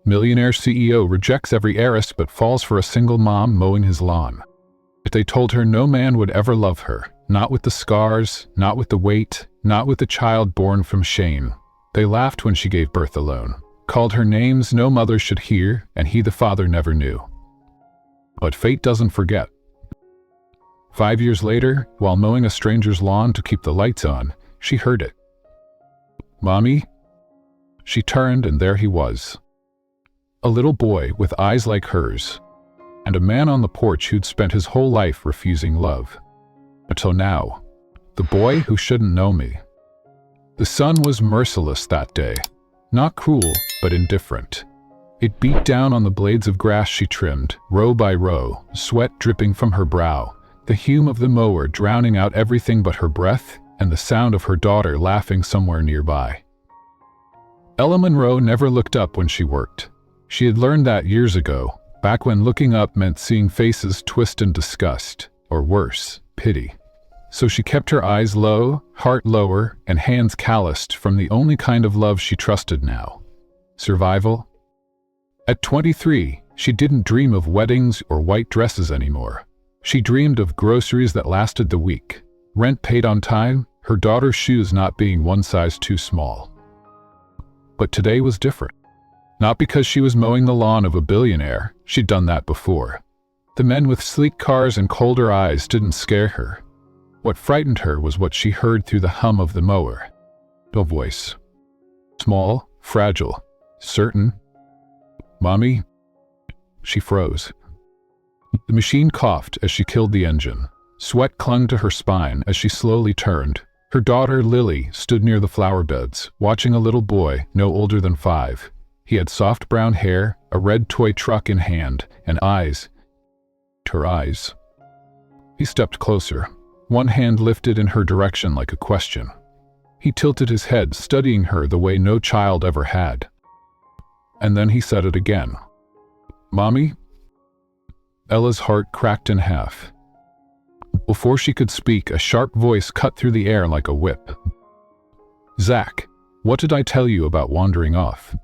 Millionaire CEO rejects every heiress but falls for a single mom mowing his lawn. But they told her no man would ever love her, not with the scars, not with the weight, not with the child born from shame. They laughed when she gave birth alone, called her names no mother should hear, and he the father never knew. But fate doesn't forget. 5 years later, while mowing a stranger's lawn to keep the lights on, she heard it. "Mommy?" She turned, and there he was. A little boy with eyes like hers, and a man on the porch who'd spent his whole life refusing love. Until now, the boy who shouldn't know me. The sun was merciless that day, not cruel, but indifferent. It beat down on the blades of grass she trimmed, row by row, sweat dripping from her brow, the hume of the mower drowning out everything but her breath and the sound of her daughter laughing somewhere nearby. Ella Monroe never looked up when she worked. She had learned that years ago, back when looking up meant seeing faces twist in disgust, or worse, pity. So she kept her eyes low, heart lower, and hands calloused from the only kind of love she trusted now: survival. At 23, she didn't dream of weddings or white dresses anymore. She dreamed of groceries that lasted the week, rent paid on time, her daughter's shoes not being one size too small. But today was different. Not because she was mowing the lawn of a billionaire, she'd done that before. The men with sleek cars and colder eyes didn't scare her. What frightened her was what she heard through the hum of the mower. A voice. Small, fragile, certain. "Mommy?" She froze. The machine coughed as she killed the engine. Sweat clung to her spine as she slowly turned. Her daughter, Lily, stood near the flower beds, watching a little boy no older than 5. He had soft brown hair, a red toy truck in hand, and eyes. Her eyes. He stepped closer, one hand lifted in her direction like a question. He tilted his head, studying her the way no child ever had. And then he said it again. "Mommy?" Ella's heart cracked in half. Before she could speak, a sharp voice cut through the air like a whip. "Zach, what did I tell you about wandering off?"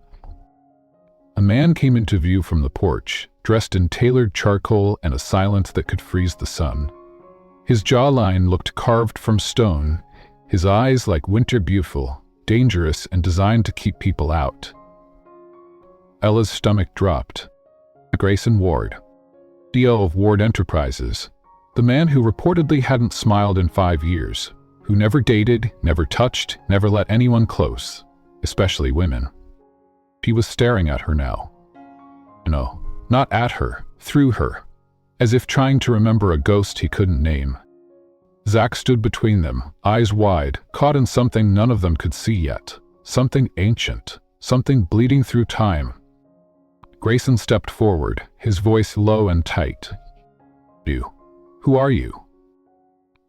A man came into view from the porch, dressed in tailored charcoal and a silence that could freeze the sun. His jawline looked carved from stone, his eyes like winter beautiful, dangerous and designed to keep people out. Ella's stomach dropped. Grayson Ward, CEO of Ward Enterprises, the man who reportedly hadn't smiled in 5 years, who never dated, never touched, never let anyone close, especially women. He was staring at her now. No, not at her, through her, as if trying to remember a ghost he couldn't name. Zach stood between them, eyes wide, caught in something none of them could see yet, something ancient, something bleeding through time. Grayson stepped forward, his voice low and tight. "You. Who are you?"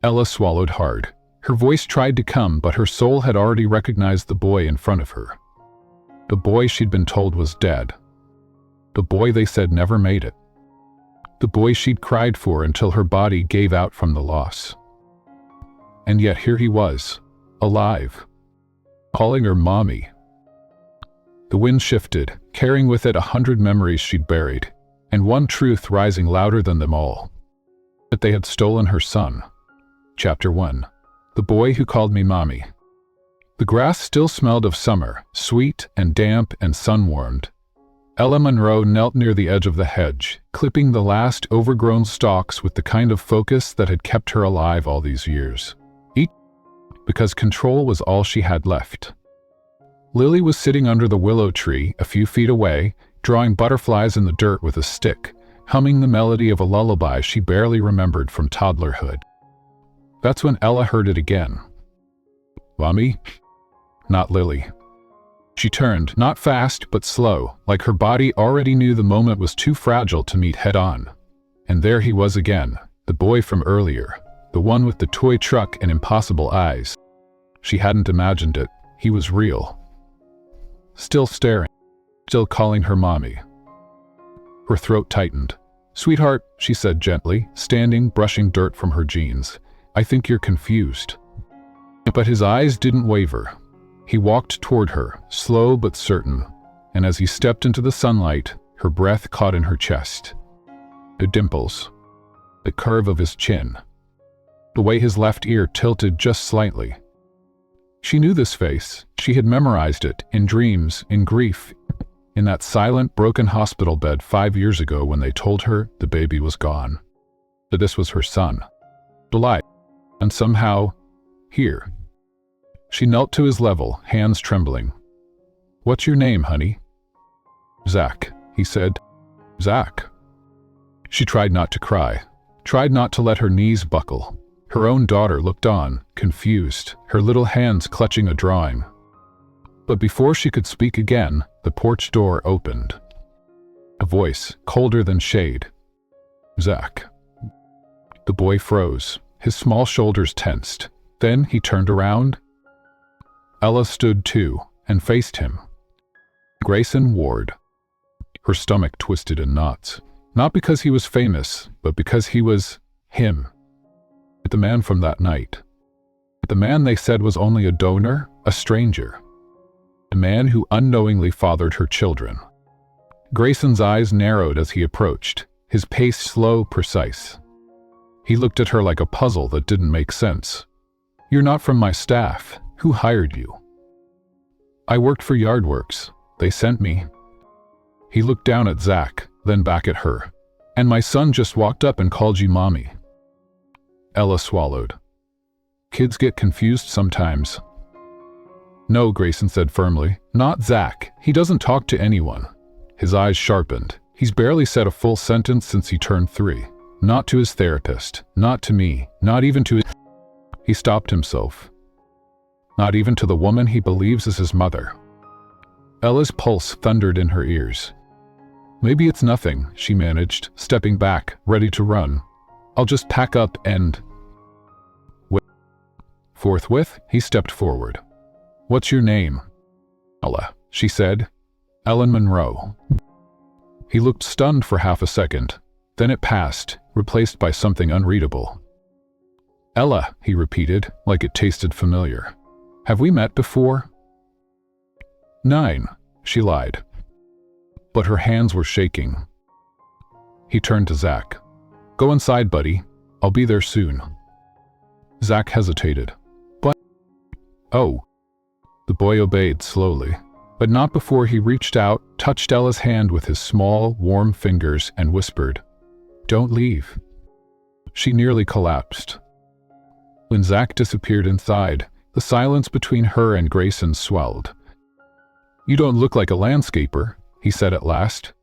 Ella swallowed hard. Her voice tried to come, but her soul had already recognized the boy in front of her. The boy she'd been told was dead. The boy they said never made it. The boy she'd cried for until her body gave out from the loss. And yet here he was, alive, calling her mommy. The wind shifted, carrying with it 100 memories she'd buried, and one truth rising louder than them all. That they had stolen her son. Chapter 1. The boy who called me mommy. The grass still smelled of summer, sweet and damp and sun-warmed. Ella Monroe knelt near the edge of the hedge, clipping the last overgrown stalks with the kind of focus that had kept her alive all these years. Because control was all she had left. Lily was sitting under the willow tree a few feet away, drawing butterflies in the dirt with a stick, humming the melody of a lullaby she barely remembered from toddlerhood. That's when Ella heard it again. "Mommy?" Not Lily. She turned, not fast but slow, like her body already knew the moment was too fragile to meet head-on. And there he was again, the boy from earlier, the one with the toy truck and impossible eyes. She hadn't imagined it. He was real. Still staring, still calling her mommy. Her throat tightened. "Sweetheart," she said gently, standing, brushing dirt from her jeans. "I think you're confused." But his eyes didn't waver. He walked toward her, slow but certain, and as he stepped into the sunlight, her breath caught in her chest. The dimples, the curve of his chin, the way his left ear tilted just slightly. She knew this face. She had memorized it, in dreams, in grief, in that silent, broken hospital bed 5 years ago when they told her the baby was gone. That this was her son. Alive. And somehow, here. She knelt to his level, hands trembling. "What's your name, honey?" "Zach," he said. "Zach." She tried not to cry, tried not to let her knees buckle. Her own daughter looked on, confused, her little hands clutching a drawing. But before she could speak again, the porch door opened. A voice, colder than shade. "Zach." The boy froze, his small shoulders tensed. Then he turned around. Ella stood too, and faced him. Grayson Ward. Her stomach twisted in knots. Not because he was famous, but because he was him. The man from that night. The man they said was only a donor, a stranger. The man who unknowingly fathered her children. Grayson's eyes narrowed as he approached, his pace slow, precise. He looked at her like a puzzle that didn't make sense. "You're not from my staff. Who hired you?" "I worked for Yardworks. They sent me." He looked down at Zach, then back at her. "And my son just walked up and called you mommy." Ella swallowed. "Kids get confused sometimes." "No," Grayson said firmly. "Not Zach. He doesn't talk to anyone." His eyes sharpened. "He's barely said a full sentence since he turned 3. Not to his therapist. Not to me. Not even to his—" He stopped himself. "Not even to the woman he believes is his mother." Ella's pulse thundered in her ears. "Maybe it's nothing," she managed, stepping back, ready to run. "I'll just pack up and—" Forthwith, he stepped forward. "What's your name?" "Ella," she said. "Ellen Monroe." He looked stunned for half a second. Then it passed, replaced by something unreadable. "Ella," he repeated, like it tasted familiar. "Have we met before?" "9," she lied. But her hands were shaking. He turned to Zach. "Go inside, buddy. I'll be there soon." Zach hesitated. "But—" "Oh." The boy obeyed slowly, but not before he reached out, touched Ella's hand with his small, warm fingers, and whispered, "Don't leave." She nearly collapsed. When Zach disappeared inside, the silence between her and Grayson swelled. "You don't look like a landscaper," he said at last.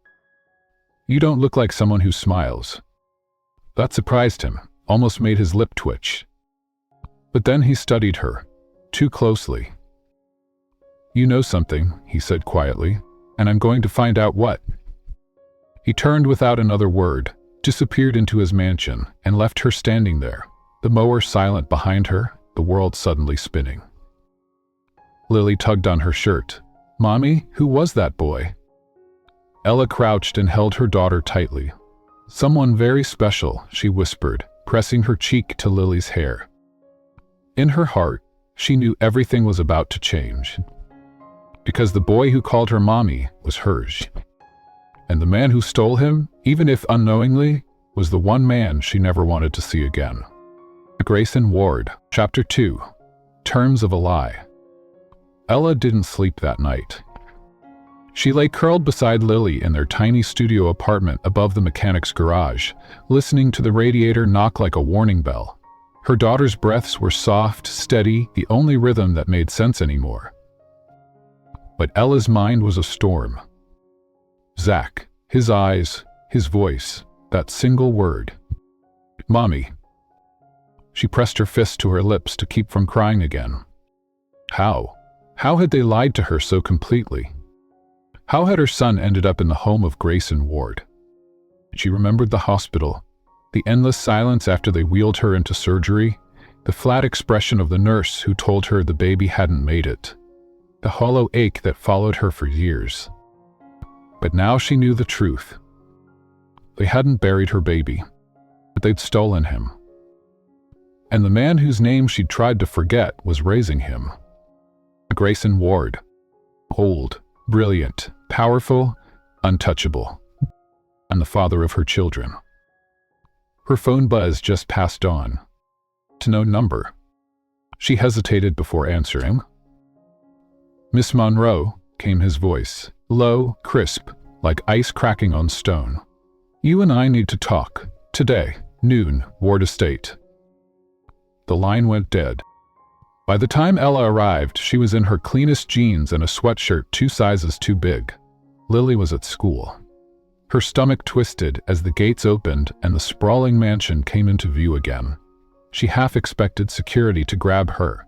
"You don't look like someone who smiles." That surprised him, almost made his lip twitch. But then he studied her, too closely. "You know something," he said quietly, "and I'm going to find out what." He turned without another word, disappeared into his mansion, and left her standing there, the mower silent behind her, the world suddenly spinning. Lily tugged on her shirt. "Mommy, who was that boy?" Ella crouched and held her daughter tightly. "Someone very special," she whispered, pressing her cheek to Lily's hair. In her heart, she knew everything was about to change. Because the boy who called her mommy was hers. And the man who stole him, even if unknowingly, was the one man she never wanted to see again. Grayson Ward, Chapter 2, Terms of a Lie. Ella didn't sleep that night. She lay curled beside Lily in their tiny studio apartment above the mechanic's garage, listening to the radiator knock like a warning bell. Her daughter's breaths were soft, steady, the only rhythm that made sense anymore. But Ella's mind was a storm. Zach, his eyes, his voice, that single word. "Mommy." She pressed her fist to her lips to keep from crying again. How? How had they lied to her so completely? How had her son ended up in the home of Grayson Ward? She remembered the hospital, the endless silence after they wheeled her into surgery, the flat expression of the nurse who told her the baby hadn't made it, the hollow ache that followed her for years. But now she knew the truth. They hadn't buried her baby, but they'd stolen him. And the man whose name she'd tried to forget was raising him. Grayson Ward. Old, brilliant, powerful, untouchable, and the father of her children. Her phone buzz just passed on. To no number. She hesitated before answering. "Miss Monroe," came his voice, low, crisp, like ice cracking on stone. "You and I need to talk. Today, noon, Ward Estate." The line went dead. By the time Ella arrived, she was in her cleanest jeans and a sweatshirt 2 sizes too big. Lily was at school. Her stomach twisted as the gates opened and the sprawling mansion came into view again. She half expected security to grab her.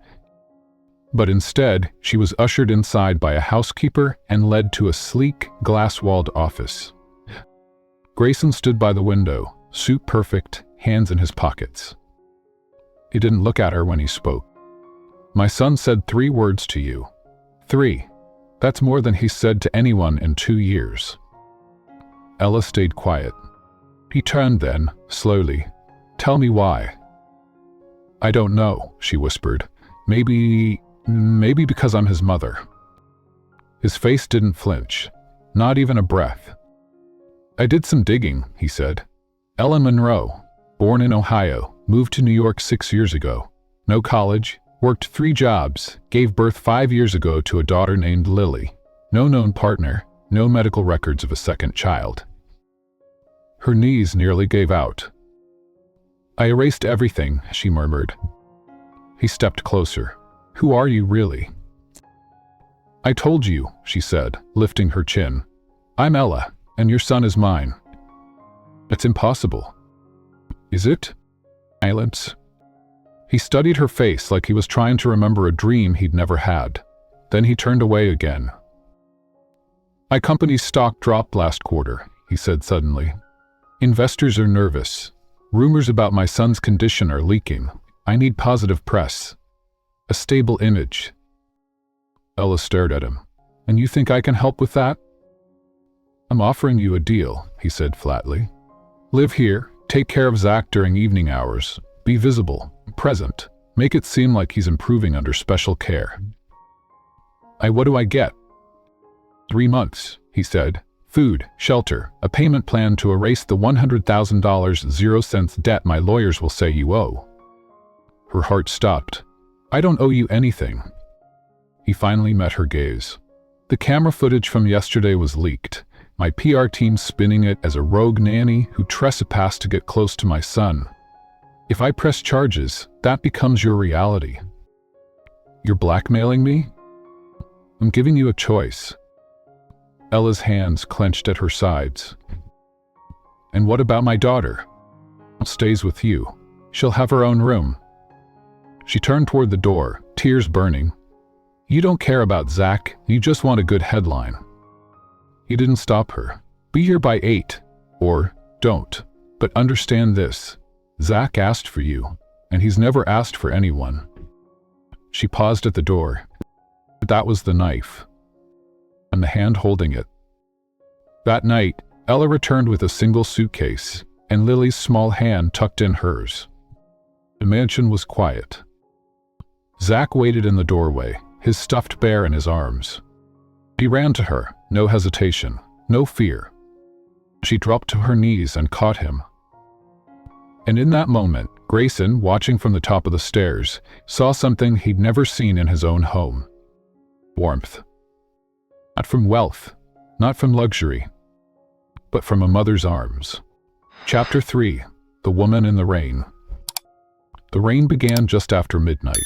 But instead, she was ushered inside by a housekeeper and led to a sleek, glass-walled office. Grayson stood by the window, suit perfect, hands in his pockets. He didn't look at her when he spoke. "My son said 3 words to you. 3. That's more than he's said to anyone in 2 years." Ella stayed quiet. He turned then, slowly. "Tell me why." "I don't know," she whispered. Maybe because I'm his mother." His face didn't flinch, not even a breath. "I did some digging," he said. "Ella Monroe, born in Ohio, moved to New York 6 years ago. No college, worked 3 jobs, gave birth 5 years ago to a daughter named Lily. No known partner, no medical records of a second child." Her knees nearly gave out. "I erased everything," she murmured. He stepped closer. "Who are you really?" "I told you," she said, lifting her chin. "I'm Ella, and your son is mine." "It's impossible." "Is it?" Silence. He studied her face like he was trying to remember a dream he'd never had. Then he turned away again. "My company's stock dropped last quarter," he said suddenly. "Investors are nervous. Rumors about my son's condition are leaking. I need positive press. A stable image." Ella stared at him. "And you think I can help with that?" "I'm offering you a deal," he said flatly. "Live here, take care of Zach during evening hours, be visible, present, make it seem like he's improving under special care." What do I get?" 3 months, he said. "Food, shelter, a payment plan to erase the $100,000 0 debt my lawyers will say you owe." Her heart stopped. "I don't owe you anything." He finally met her gaze. "The camera footage from yesterday was leaked. My PR team spinning it as a rogue nanny who trespassed to get close to my son. If I press charges, that becomes your reality." "You're blackmailing me?" "I'm giving you a choice." Ella's hands clenched at her sides. "And what about my daughter?" "Stays with you. She'll have her own room." She turned toward the door, tears burning. "You don't care about Zach, you just want a good headline." He didn't stop her. "Be here by 8, or don't. But understand this. Zach asked for you, and he's never asked for anyone." She paused at the door. That was the knife. And the hand holding it. That night, Ella returned with a single suitcase, and Lily's small hand tucked in hers. The mansion was quiet. Zach waited in the doorway, his stuffed bear in his arms. He ran to her, no hesitation, no fear. She dropped to her knees and caught him. And in that moment, Grayson, watching from the top of the stairs, saw something he'd never seen in his own home. Warmth. Not from wealth, not from luxury, but from a mother's arms. Chapter 3. The Woman in the Rain. The rain began just after midnight.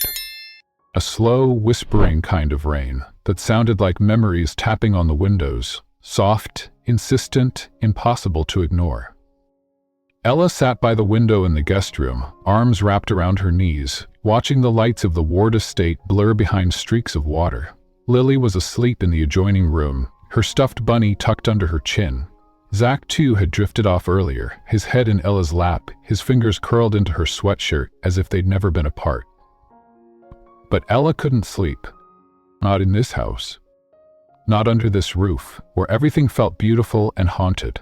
A slow, whispering kind of rain that sounded like memories tapping on the windows, soft, insistent, impossible to ignore. Ella sat by the window in the guest room, arms wrapped around her knees, watching the lights of the Ward estate blur behind streaks of water. Lily was asleep in the adjoining room, her stuffed bunny tucked under her chin. Zach, too, had drifted off earlier, his head in Ella's lap, his fingers curled into her sweatshirt as if they'd never been apart. But Ella couldn't sleep. Not in this house. Not under this roof, where everything felt beautiful and haunted.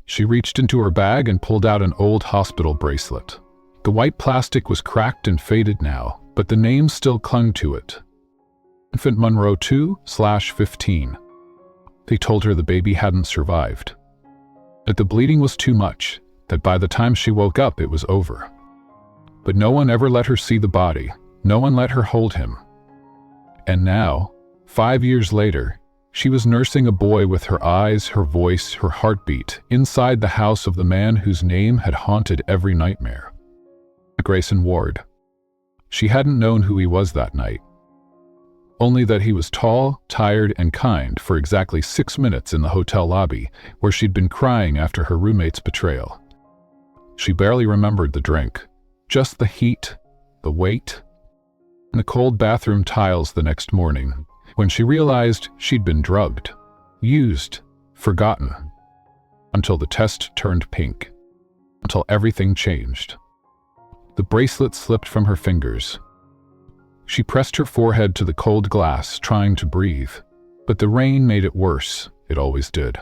She reached into her bag and pulled out an old hospital bracelet. The white plastic was cracked and faded now, but the name still clung to it. Infant Monroe 2/15. They told her the baby hadn't survived, that the bleeding was too much, that by the time she woke up it was over. But no one ever let her see the body. No one let her hold him. And now, 5 years later, she was nursing a boy with her eyes, her voice, her heartbeat, inside the house of the man whose name had haunted every nightmare. Grayson Ward. She hadn't known who he was that night. Only that he was tall, tired, and kind for exactly 6 minutes in the hotel lobby, where she'd been crying after her roommate's betrayal. She barely remembered the drink, just the heat, the weight, and the cold bathroom tiles the next morning, when she realized she'd been drugged, used, forgotten, until the test turned pink, until everything changed. The bracelet slipped from her fingers. She pressed her forehead to the cold glass, trying to breathe, but the rain made it worse. It always did.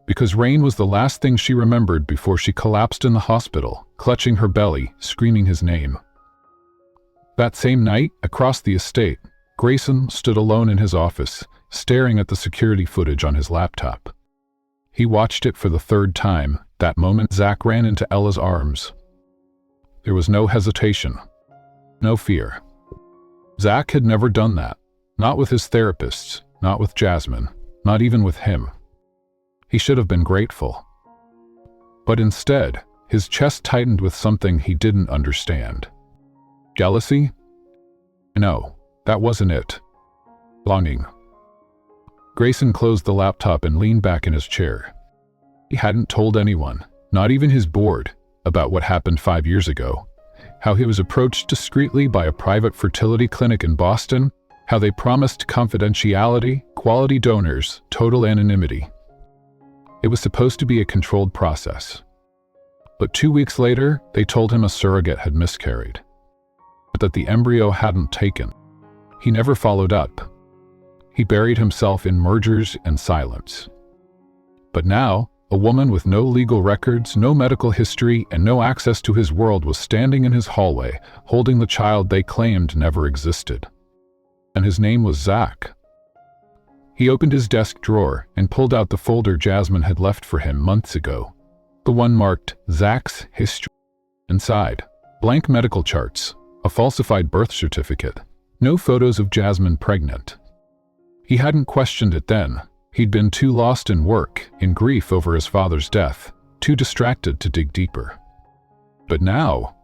Because rain was the last thing she remembered before she collapsed in the hospital, clutching her belly, screaming his name. That same night, across the estate, Grayson stood alone in his office, staring at the security footage on his laptop. He watched it for the third time. That moment, Zach ran into Ella's arms. There was no hesitation, no fear. Zach had never done that, not with his therapists, not with Jasmine, not even with him. He should have been grateful. But instead, his chest tightened with something he didn't understand. Jealousy? No, that wasn't it. Longing. Grayson closed the laptop and leaned back in his chair. He hadn't told anyone, not even his board, about what happened 5 years ago. How he was approached discreetly by a private fertility clinic in Boston, how they promised confidentiality, quality donors, total anonymity. It was supposed to be a controlled process. But 2 weeks later, they told him a surrogate had miscarried, but that the embryo hadn't taken. He never followed up. He buried himself in mergers and silence. But now, a woman with no legal records, no medical history, and no access to his world was standing in his hallway, holding the child they claimed never existed. And his name was Zach. He opened his desk drawer and pulled out the folder Jasmine had left for him months ago, the one marked Zach's History. Inside, blank medical charts, a falsified birth certificate, no photos of Jasmine pregnant. He hadn't questioned it then. He'd been too lost in work, in grief over his father's death, too distracted to dig deeper. But now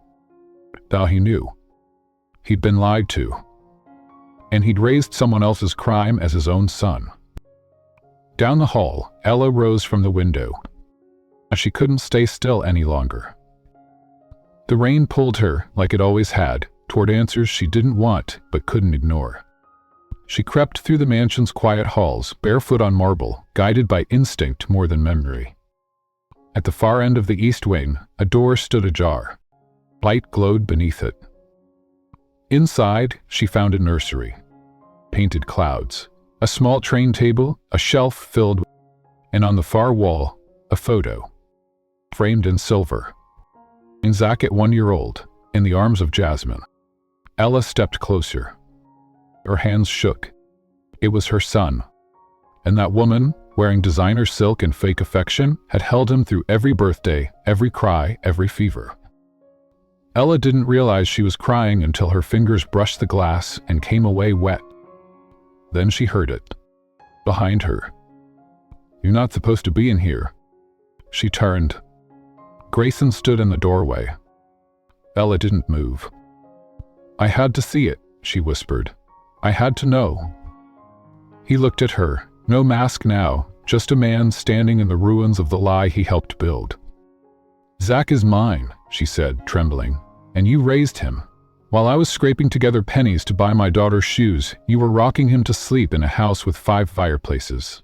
he knew. He'd been lied to. And he'd raised someone else's crime as his own son. Down the hall, Ella rose from the window. She couldn't stay still any longer. The rain pulled her, like it always had, toward answers she didn't want but couldn't ignore. She crept through the mansion's quiet halls, barefoot on marble, guided by instinct more than memory. At the far end of the east wing, a door stood ajar. Light glowed beneath it. Inside, she found a nursery. Painted clouds, a small train table, a shelf filled with, and on the far wall, a photo, framed in silver. And Zach at 1 year old, in the arms of Jasmine. Ella stepped closer. Her hands shook. It was her son. And that woman, wearing designer silk and fake affection, had held him through every birthday, every cry, every fever. Ella didn't realize she was crying until her fingers brushed the glass and came away wet. Then she heard it. Behind her. "You're not supposed to be in here." She turned. Grayson stood in the doorway. Ella didn't move. "I had to see it," she whispered. "I had to know." He looked at her, no mask now, just a man standing in the ruins of the lie he helped build. "Zach is mine," she said, trembling, "and you raised him. While I was scraping together pennies to buy my daughter's shoes, you were rocking him to sleep in a house with 5 fireplaces."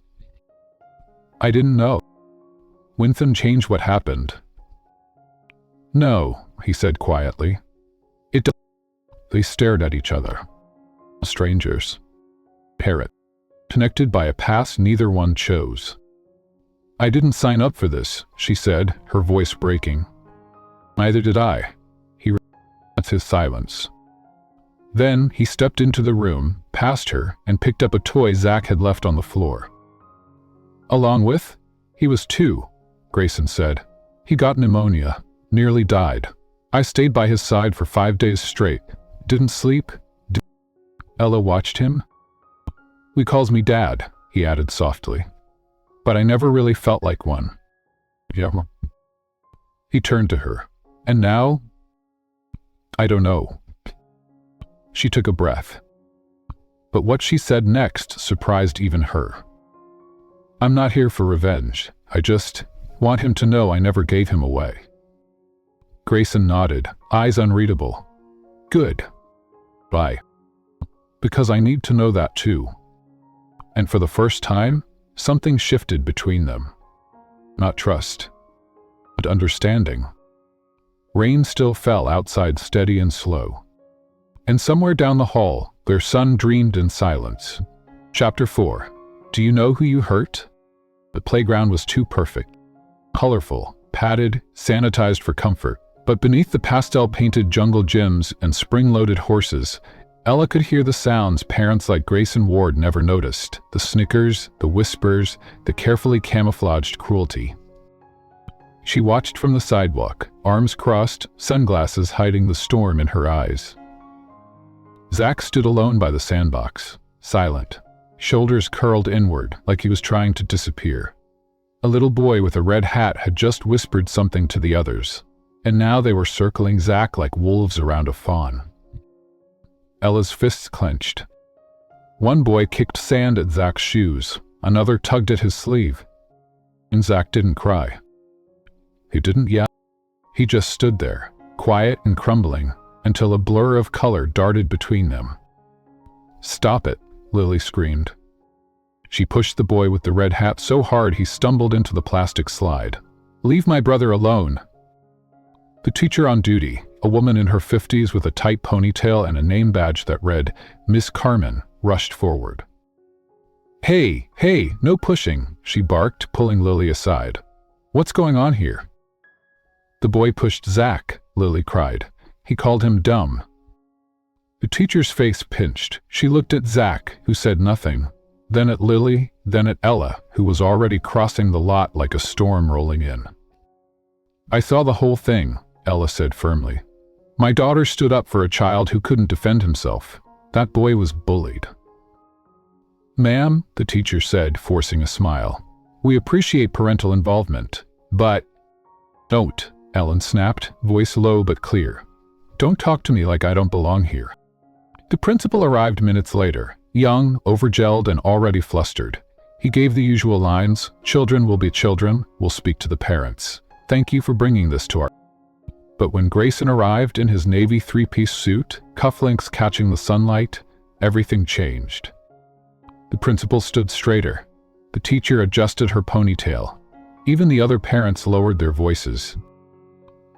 "I didn't know. Winthan changed what happened." "No," he said quietly. They stared at each other. Strangers. Parrot. Connected by a past neither one chose. "I didn't sign up for this," she said, her voice breaking. "Neither did I." That's his silence. Then he stepped into the room, past her, and picked up a toy Zach had left on the floor. Along with? He was 2, Grayson said. He got pneumonia, nearly died. I stayed by his side for 5 days straight. Didn't sleep. Ella watched him. He calls me Dad, he added softly. But I never really felt like one. Yeah. He turned to her. And now? I don't know. She took a breath. But what she said next surprised even her. I'm not here for revenge. I just want him to know I never gave him away. Grayson nodded, eyes unreadable. Good. Bye. Because I need to know that too. And for the first time, something shifted between them. Not trust, but understanding. Rain still fell outside, steady and slow. And somewhere down the hall, their son dreamed in silence. Chapter 4. Do you know who you hurt? The playground was too perfect. Colorful, padded, sanitized for comfort. But beneath the pastel-painted jungle gyms and spring-loaded horses, Ella could hear the sounds parents like Grayson Ward never noticed. The snickers, the whispers, the carefully camouflaged cruelty. She watched from the sidewalk, arms crossed, sunglasses hiding the storm in her eyes. Zach stood alone by the sandbox, silent, shoulders curled inward like he was trying to disappear. A little boy with a red hat had just whispered something to the others, and now they were circling Zach like wolves around a fawn. Ella's fists clenched. One boy kicked sand at Zach's shoes, another tugged at his sleeve. And Zach didn't cry. He didn't yell. He just stood there, quiet and crumbling, until a blur of color darted between them. Stop it, Lily screamed. She pushed the boy with the red hat so hard he stumbled into the plastic slide. Leave my brother alone. The teacher on duty, a woman in her 50s with a tight ponytail and a name badge that read, Miss Carmen, rushed forward. Hey, no pushing, she barked, pulling Lily aside. What's going on here? The boy pushed Zach, Lily cried. He called him dumb. The teacher's face pinched. She looked at Zach, who said nothing, then at Lily, then at Ella, who was already crossing the lot like a storm rolling in. I saw the whole thing, Ella said firmly. My daughter stood up for a child who couldn't defend himself. That boy was bullied. Ma'am, the teacher said, forcing a smile. We appreciate parental involvement, but… Don't, Ellen snapped, voice low but clear. Don't talk to me like I don't belong here. The principal arrived minutes later, young, overgelled, and already flustered. He gave the usual lines, children will be children, we'll speak to the parents. Thank you for bringing this to our… But when Grayson arrived in his navy 3-piece suit, cufflinks catching the sunlight, everything changed. The principal stood straighter. The teacher adjusted her ponytail. Even the other parents lowered their voices.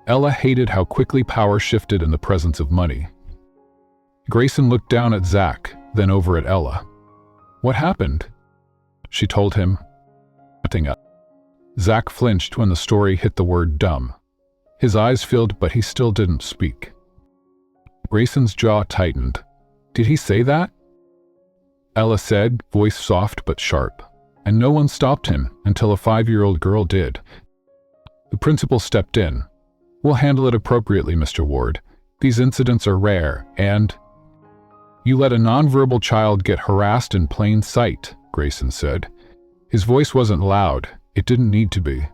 Ella hated how quickly power shifted in the presence of money. Grayson looked down at Zach, then over at Ella. What happened? She told him. Nothing up. Zach flinched when the story hit the word dumb. His eyes filled, but he still didn't speak. Grayson's jaw tightened. Did he say that? Ella said, voice soft but sharp. And no one stopped him until a 5-year-old girl did. The principal stepped in. We'll handle it appropriately, Mr. Ward. These incidents are rare, and… You let a nonverbal child get harassed in plain sight, Grayson said. His voice wasn't loud. It didn't need to be.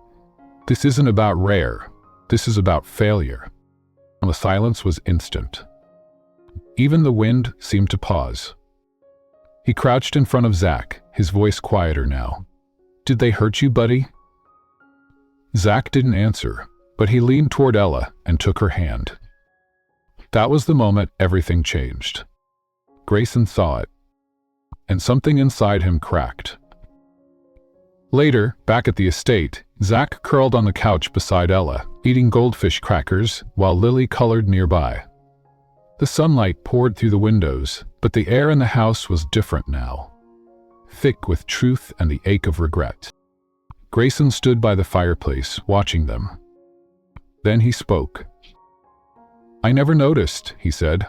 This isn't about rare. This is about failure. The silence was instant. Even the wind seemed to pause. He crouched in front of Zach, his voice quieter now. Did they hurt you, buddy? Zach didn't answer, but he leaned toward Ella and took her hand. That was the moment everything changed. Grayson saw it, and something inside him cracked. Later, back at the estate, Zach curled on the couch beside Ella, eating goldfish crackers, while Lily colored nearby. The sunlight poured through the windows, but the air in the house was different now. Thick with truth and the ache of regret. Grayson stood by the fireplace, watching them. Then he spoke. I never noticed, he said.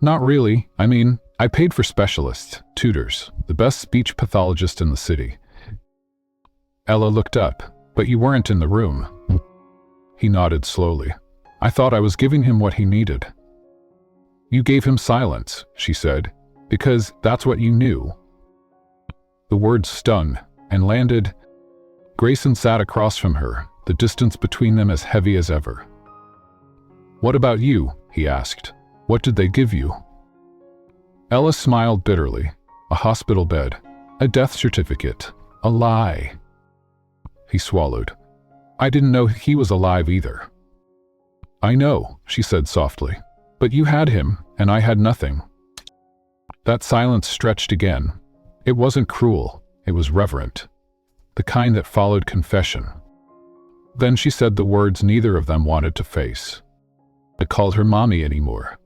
Not really. I mean, I paid for specialists, tutors, the best speech pathologist in the city. Ella looked up. But you weren't in the room. He nodded slowly. I thought I was giving him what he needed. You gave him silence, she said, because that's what you knew. The words stung and landed. Grayson sat across from her, the distance between them as heavy as ever. What about you? He asked. What did they give you? Ella smiled bitterly. A hospital bed, a death certificate, a lie. He swallowed. I didn't know he was alive either. I know, she said softly. But you had him, and I had nothing. That silence stretched again. It wasn't cruel, it was reverent. The kind that followed confession. Then she said the words neither of them wanted to face. I called her mommy anymore.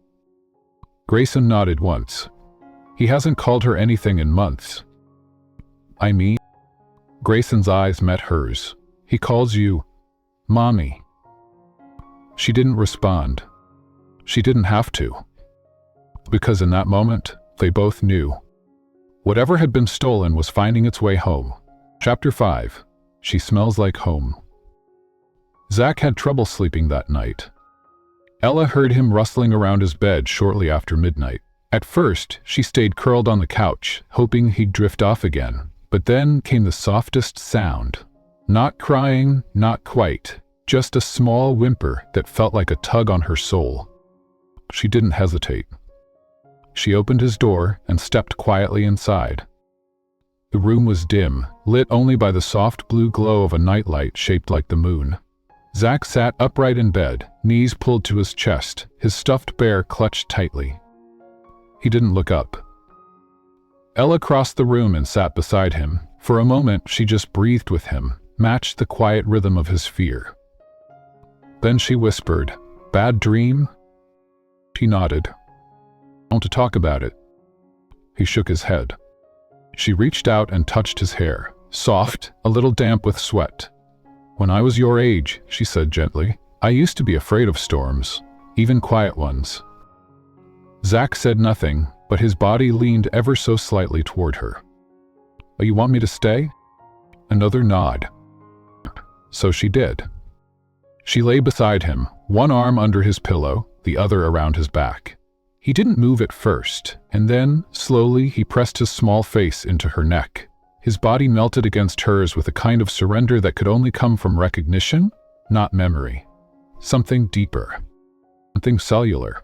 Grayson nodded once. He hasn't called her anything in months. I mean? Grayson's eyes met hers. He calls you mommy. She didn't respond. She didn't have to. Because in that moment, they both knew. Whatever had been stolen was finding its way home. Chapter 5. She smells like home. Zach had trouble sleeping that night. Ella heard him rustling around his bed shortly after midnight. At first, she stayed curled on the couch, hoping he'd drift off again. But then came the softest sound. Not crying, not quite, just a small whimper that felt like a tug on her soul. She didn't hesitate. She opened his door and stepped quietly inside. The room was dim, lit only by the soft blue glow of a nightlight shaped like the moon. Zach sat upright in bed, knees pulled to his chest, his stuffed bear clutched tightly. He didn't look up. Ella crossed the room and sat beside him. For a moment, she just breathed with him, matched the quiet rhythm of his fear. Then she whispered, "Bad dream?" He nodded. "I want to talk about it." He shook his head. She reached out and touched his hair, soft, a little damp with sweat. "When I was your age," she said gently, "I used to be afraid of storms, even quiet ones." Zach said nothing, but his body leaned ever so slightly toward her. "Oh, you want me to stay?" Another nod. So she did. She lay beside him, one arm under his pillow, the other around his back. He didn't move at first, and then, slowly, he pressed his small face into her neck. His body melted against hers with a kind of surrender that could only come from recognition, not memory. Something deeper. Something cellular.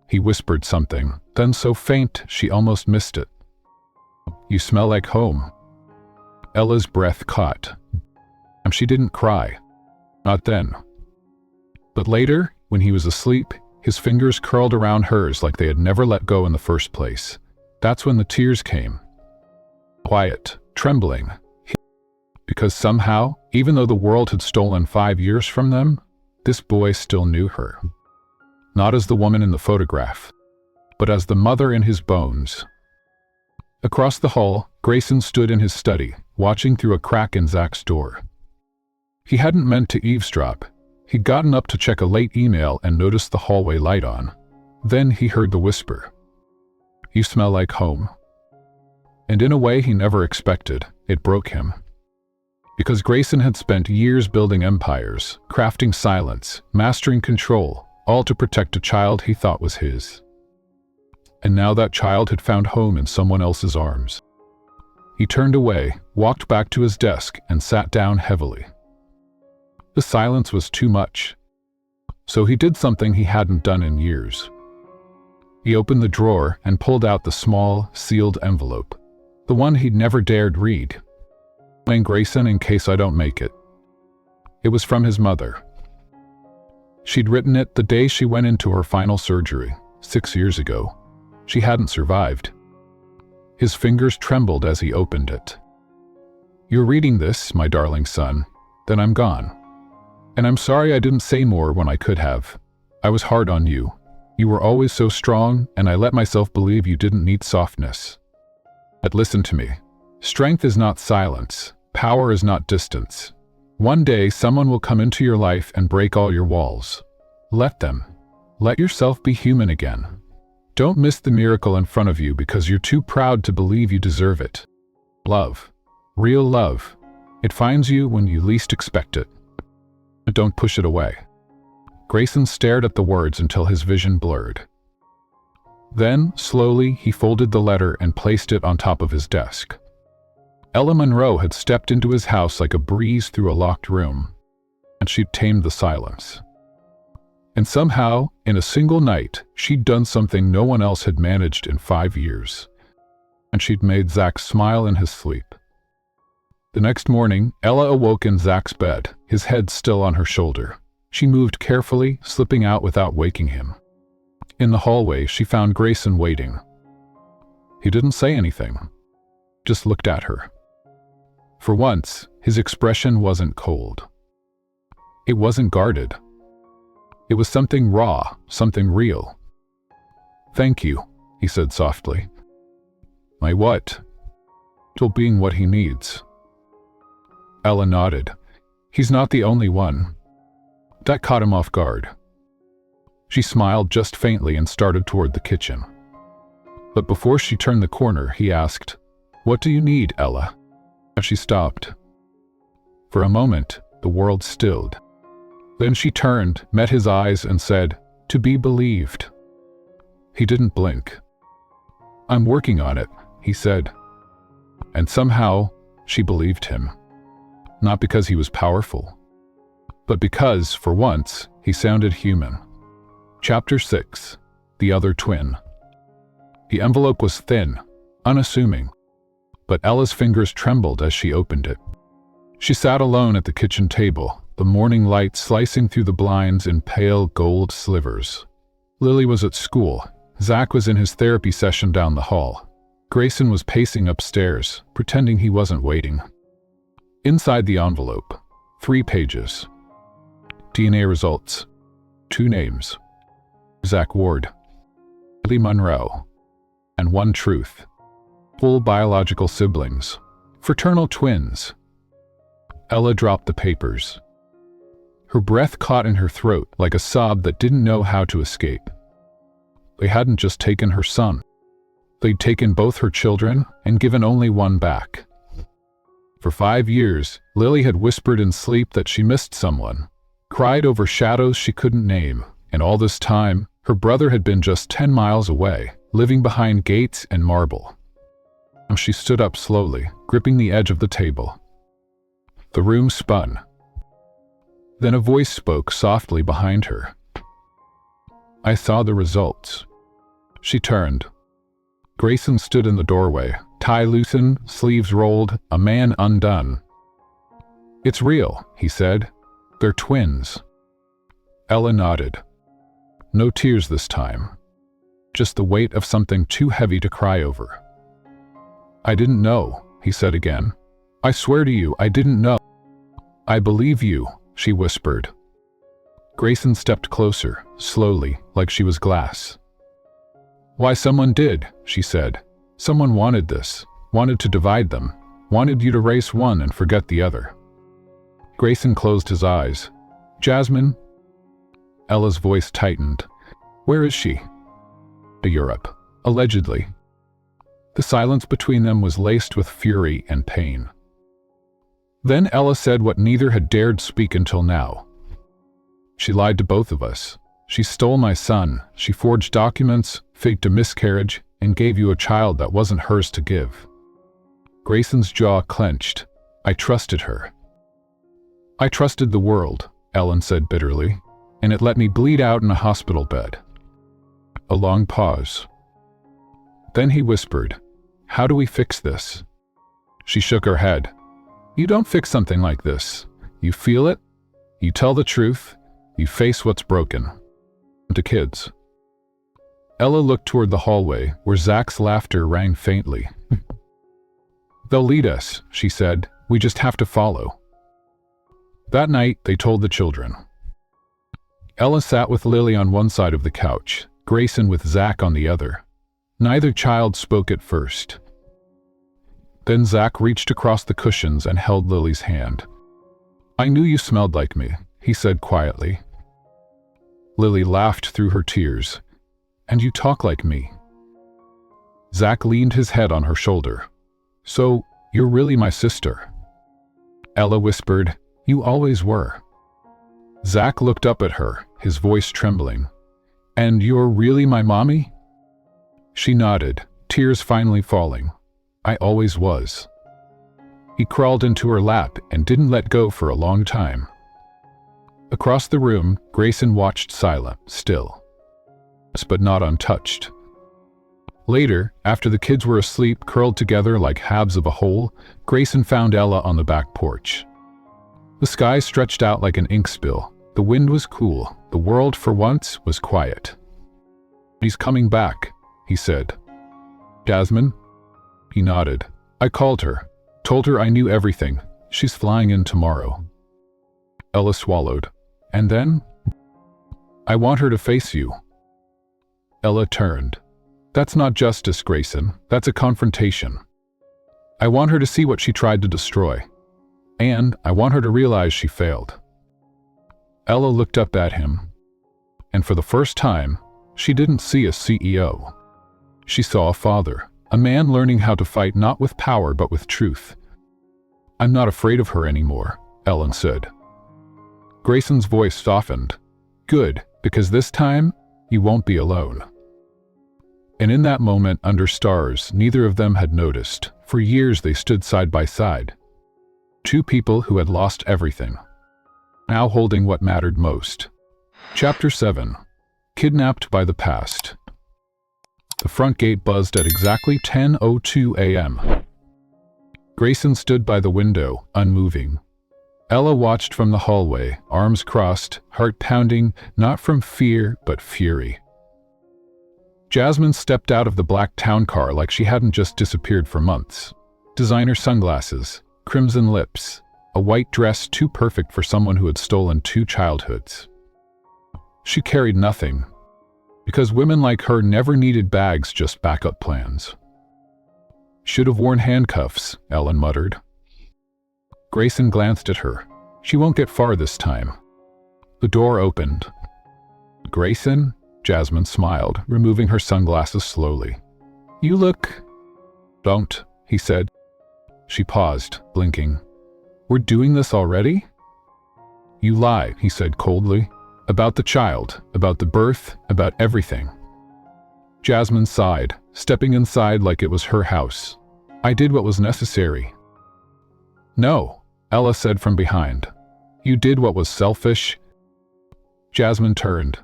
He whispered something, then so faint she almost missed it. "You smell like home." Ella's breath caught. And she didn't cry. Not then. But later, when he was asleep, his fingers curled around hers like they had never let go in the first place. That's when the tears came. Quiet, trembling. Because somehow, even though the world had stolen 5 years from them, this boy still knew her. Not as the woman in the photograph, but as the mother in his bones. Across the hall, Grayson stood in his study, watching through a crack in Zach's door. He hadn't meant to eavesdrop. He'd gotten up to check a late email and noticed the hallway light on. Then he heard the whisper. "You smell like home." And in a way he never expected, it broke him. Because Grayson had spent years building empires, crafting silence, mastering control, all to protect a child he thought was his. And now that child had found home in someone else's arms. He turned away, walked back to his desk, and sat down heavily. The silence was too much. So he did something he hadn't done in years. He opened the drawer and pulled out the small, sealed envelope. The one he'd never dared read. "Playing Grayson in case I don't make it." It was from his mother. She'd written it the day she went into her final surgery, 6 years ago. She hadn't survived. His fingers trembled as he opened it. "You're reading this, my darling son. Then I'm gone. And I'm sorry I didn't say more when I could have. I was hard on you. You were always so strong, and I let myself believe you didn't need softness. But listen to me. Strength is not silence. Power is not distance. One day someone will come into your life and break all your walls. Let them. Let yourself be human again. Don't miss the miracle in front of you because you're too proud to believe you deserve it. Love. Real love. It finds you when you least expect it. Don't push it away. Grayson stared at the words until his vision blurred. Then, slowly, he folded the letter and placed it on top of his desk. Ella Monroe had stepped into his house like a breeze through a locked room, and she'd tamed the silence. And somehow, in a single night, she'd done something no one else had managed in 5 years. And she'd made Zach smile in his sleep. The next morning, Ella awoke in Zach's bed, his head still on her shoulder. She moved carefully, slipping out without waking him. In the hallway, she found Grayson waiting. He didn't say anything, just looked at her. For once, his expression wasn't cold. It wasn't guarded. It was something raw, something real. "Thank you," he said softly. "My what?" "Still being what he needs." Ella nodded. "He's not the only one." That caught him off guard. She smiled just faintly and started toward the kitchen. But before she turned the corner, he asked, "What do you need, Ella?" And she stopped. For a moment, the world stilled. Then she turned, met his eyes, and said, "To be believed." He didn't blink. "I'm working on it," he said. And somehow, she believed him. Not because he was powerful, but because, for once, he sounded human. Chapter 6. The Other Twin. The envelope was thin, unassuming, but Ella's fingers trembled as she opened it. She sat alone at the kitchen table, the morning light slicing through the blinds in pale gold slivers. Lily was at school. Zach was in his therapy session down the hall. Grayson was pacing upstairs, pretending he wasn't waiting. Inside the envelope, 3 pages. DNA results. 2 names. Zach Ward, Lily Monroe, and 1 truth. Full biological siblings. Fraternal twins. Ella dropped the papers. Her breath caught in her throat like a sob that didn't know how to escape. They hadn't just taken her son. They'd taken both her children and given only one back. For 5 years, Lily had whispered in sleep that she missed someone, cried over shadows she couldn't name, and all this time, her brother had been just 10 miles away, living behind gates and marble. She stood up slowly, gripping the edge of the table. The room spun. Then a voice spoke softly behind her. "I saw the results." She turned. Grayson stood in the doorway, tie loosened, sleeves rolled, a man undone. "It's real," he said. "They're twins." Ella nodded. No tears this time. Just the weight of something too heavy to cry over. "I didn't know," he said again. "I swear to you, I didn't know." "I believe you," she whispered. Grayson stepped closer, slowly, like she was glass. "Why, someone did," she said. "Someone wanted this, wanted to divide them, wanted you to race one and forget the other." Grayson closed his eyes. "Jasmine?" Ella's voice tightened. "Where is she?" "To Europe, allegedly." The silence between them was laced with fury and pain. Then Ella said what neither had dared speak until now. "She lied to both of us. She stole my son. She forged documents, faked a miscarriage, and gave you a child that wasn't hers to give." Grayson's jaw clenched. "I trusted her." "I trusted the world," Ellen said bitterly, "and it let me bleed out in a hospital bed." A long pause. Then he whispered, "How do we fix this?" She shook her head. "You don't fix something like this. You feel it, you tell the truth, you face what's broken." To kids. Ella looked toward the hallway, where Zach's laughter rang faintly. "They'll lead us," she said. "We just have to follow." That night, they told the children. Ella sat with Lily on one side of the couch, Grayson with Zach on the other. Neither child spoke at first. Then Zach reached across the cushions and held Lily's hand. "I knew you smelled like me," he said quietly. Lily laughed through her tears. "And you talk like me." Zach leaned his head on her shoulder. "So, you're really my sister." Ella whispered, "You always were." Zach looked up at her, his voice trembling. "And you're really my mommy?" She nodded, tears finally falling. "I always was." He crawled into her lap and didn't let go for a long time. Across the room, Grayson watched silent, still, but not untouched. Later, after the kids were asleep, curled together like halves of a whole, Grayson found Ella on the back porch. The sky stretched out like an ink spill. The wind was cool. The world, for once, was quiet. "He's coming back," he said. "Jasmine?" He nodded. "I called her. Told her I knew everything. She's flying in tomorrow." Ella swallowed. "And then?" "I want her to face you." Ella turned. "That's not justice, Grayson. That's a confrontation. I want her to see what she tried to destroy. And I want her to realize she failed." Ella looked up at him. And for the first time, she didn't see a CEO. She saw a father, a man learning how to fight not with power but with truth. "I'm not afraid of her anymore," Ellen said. Grayson's voice softened. "Good, because this time, you won't be alone." And in that moment, under stars, neither of them had noticed. For years they stood side by side. Two people who had lost everything, now holding what mattered most. Chapter 7. Kidnapped by the Past. The front gate buzzed at exactly 10:02 a.m. Grayson stood by the window, unmoving. Ella watched from the hallway, arms crossed, heart pounding, not from fear but fury. Jasmine stepped out of the black town car like she hadn't just disappeared for months. Designer sunglasses, crimson lips, a white dress too perfect for someone who had stolen 2 childhoods. She carried nothing, because women like her never needed bags, just backup plans. "Should have worn handcuffs," Ellen muttered. Grayson glanced at her. "She won't get far this time." The door opened. "Grayson?" Jasmine smiled, removing her sunglasses slowly. "You look—" "Don't," he said. She paused, blinking. "We're doing this already?" "You lie," he said coldly. "About the child, about the birth, about everything." Jasmine sighed, stepping inside like it was her house. "I did what was necessary." "No," Ella said from behind. "You did what was selfish." Jasmine turned.